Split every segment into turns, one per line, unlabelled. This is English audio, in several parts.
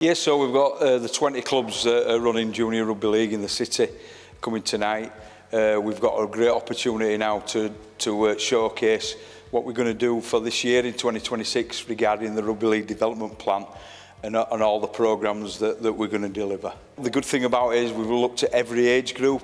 Yes, so we've got the 20 clubs that are running Junior Rugby League in the city coming tonight. We've got a great opportunity now to showcase what we're going to do for this year in 2026 regarding the Rugby League Development Plan and all the programmes that we're going to deliver. The good thing about it is we've looked at every age group,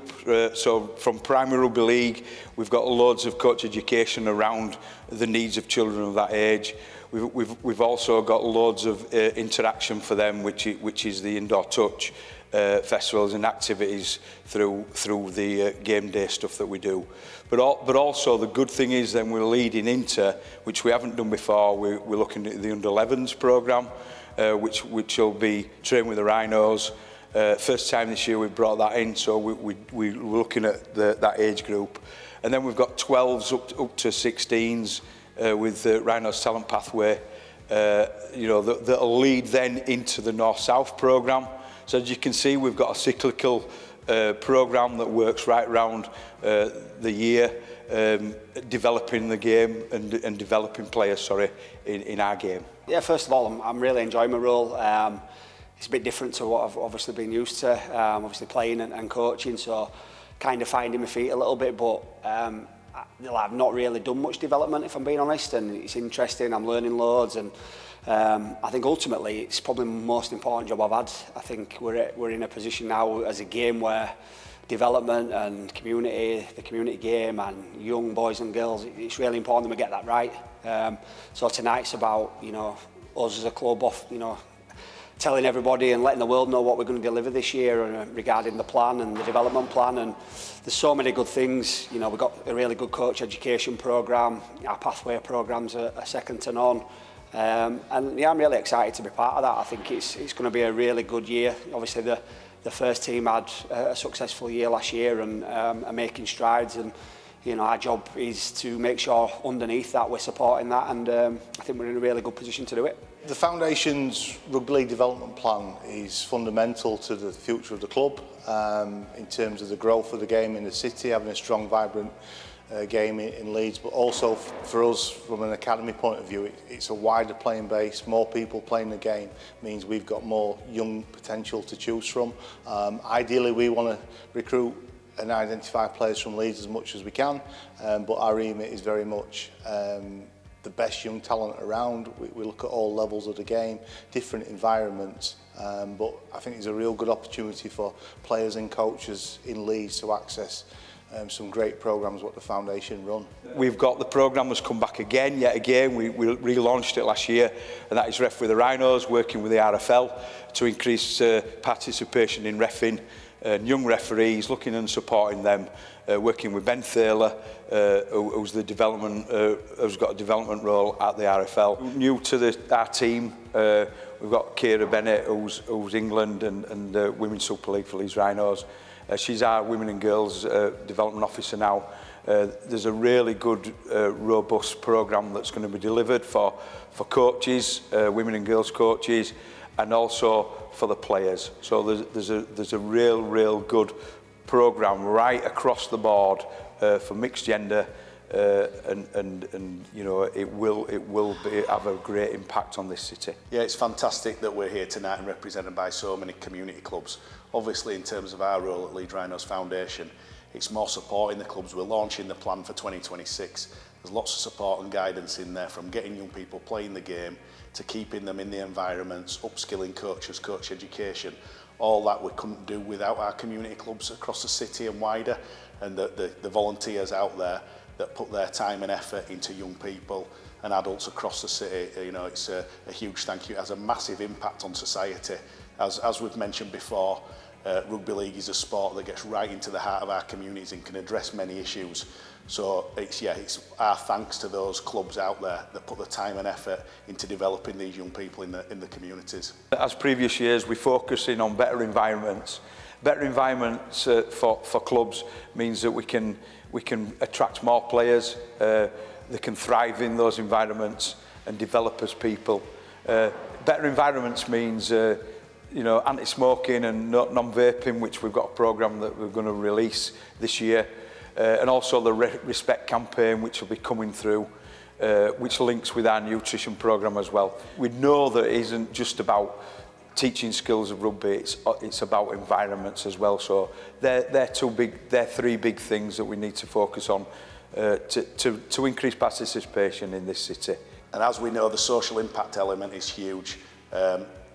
so from primary rugby league we've got loads of coach education around the needs of children of that age. We've also got loads of interaction for them, which is the indoor touch festivals and activities through the game day stuff that we do. But also the good thing is then we're leading into, which we haven't done before, we're looking at the under-11s programme, which will be trained with the Rhinos. First time this year we've brought that in, so we're looking at that age group. And then we've got 12s up to 16s with the Rhinos Talent Pathway, that'll lead then into the North-South programme. So as you can see, we've got a cyclical programme that works right round the year, developing the game and developing players, in our game.
Yeah, first of all, I'm really enjoying my role. It's a bit different to what I've obviously been used to, obviously playing and coaching, so kind of finding my feet a little bit, but I've not really done much development, if I'm being honest, and it's interesting. I'm learning loads, and I think ultimately it's probably the most important job I've had. I think we're in a position now as a game where development and the community game and young boys and girls, it's really important that we get that right. So tonight's about, us as a club telling everybody and letting the world know what we're going to deliver this year regarding the plan and the development plan. And there's so many good things. We've got a really good coach education programme. Our pathway programmes are second to none. And yeah, I'm really excited to be part of that. I think it's going to be a really good year. Obviously the first team had a successful year last year and are making strides, and our job is to make sure underneath that we're supporting that, and I think we're in a really good position to do it.
The Foundation's Rugby League Development Plan is fundamental to the future of the club in terms of the growth of the game in the city, having a strong, vibrant game in Leeds, but also for us from an academy point of view, it's a wider playing base. More people playing the game means we've got more young potential to choose from. Ideally we want to recruit and identify players from Leeds as much as we can, but our remit is very much the best young talent around. We look at all levels of the game, different environments, but I think there's a real good opportunity for players and coaches in Leeds to access some great programmes what the Foundation run.
We've got the programme has come back yet again. We relaunched it last year, and that is Ref with the Rhinos, working with the RFL to increase participation in reffing, young referees, looking and supporting them, working with Ben Thaler, who's got a development role at the RFL. New to our team, we've got Kira Bennett, who's England and Women's Super League for Leeds Rhinos. She's our Women and Girls Development Officer now. There's a really good, robust programme that's going to be delivered for coaches, women and girls coaches, and also for the players. So there's a real good programme right across the board for mixed gender, and it will have a great impact on this city.
Yeah, it's fantastic that we're here tonight and represented by so many community clubs. Obviously, in terms of our role at Leeds Rhinos Foundation, it's more supporting the clubs. We're launching the plan for 2026. There's lots of support and guidance in there, from getting young people playing the game to keeping them in the environments, upskilling coaches, coach education. All that we couldn't do without our community clubs across the city and wider, and the volunteers out there that put their time and effort into young people and adults across the city. It's a huge thank you. It has a massive impact on society. As we've mentioned before, rugby league is a sport that gets right into the heart of our communities and can address many issues. So it's our thanks to those clubs out there that put the time and effort into developing these young people in the communities. As
previous years, we're focusing on better environments. Better environments for clubs means that we can attract more players. They can thrive in those environments and develop as people. Better environments means anti-smoking and non-vaping, which we've got a programme that we're going to release this year, and also the Respect campaign, which will be coming through, which links with our nutrition programme as well. We know that it isn't just about teaching skills of rugby, it's about environments as well. So they're three big things that we need to focus on to increase participation in this city.
And as we know, the social impact element is huge.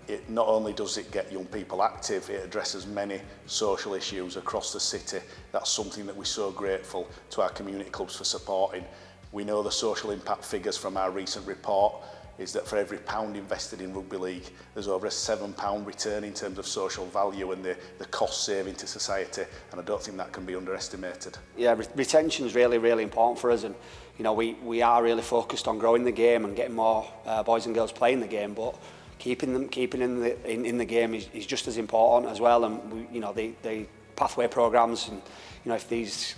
It not only does it get young people active, it addresses many social issues across the city. That's something that we're so grateful to our community clubs for supporting. We know the social impact figures from our recent report is that for every £1 invested in rugby league, there's over a £7 return in terms of social value and the cost saving to society, and I don't think that can be underestimated. Yeah,
retention is really, really important for us, and you know, we are really focused on growing the game and getting more boys and girls playing the game, but keeping in the game is just as important as well. And we, you know, the pathway programs, and you know, if these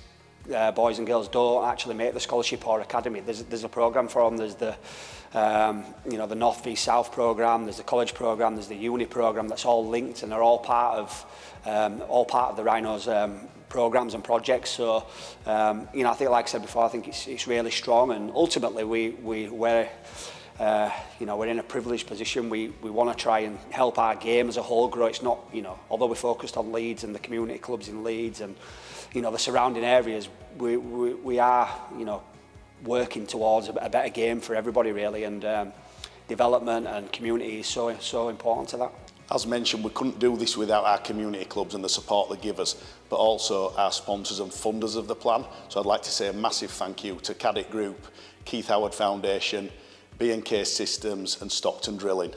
boys and girls don't actually make the scholarship or academy, there's a program for them. There's the you know, the North v South program, there's the college program, there's the uni program. That's all linked, and they're all part of the Rhinos programs and projects. So you know, I think, like I said before, I think it's really strong, and ultimately we're you know, we're in a privileged position. We want to try and help our game as a whole grow. It's not, you know, although we're focused on Leeds and the community clubs in Leeds and, you know, the surrounding areas, we are, you know, working towards a better game for everybody, really, and development and community is so important to that.
As mentioned, we couldn't do this without our community clubs and the support they give us, but also our sponsors and funders of the plan. So I'd like to say a massive thank you to Caddick Group, Keith Howard Foundation, B&K Systems and Stockton Drilling.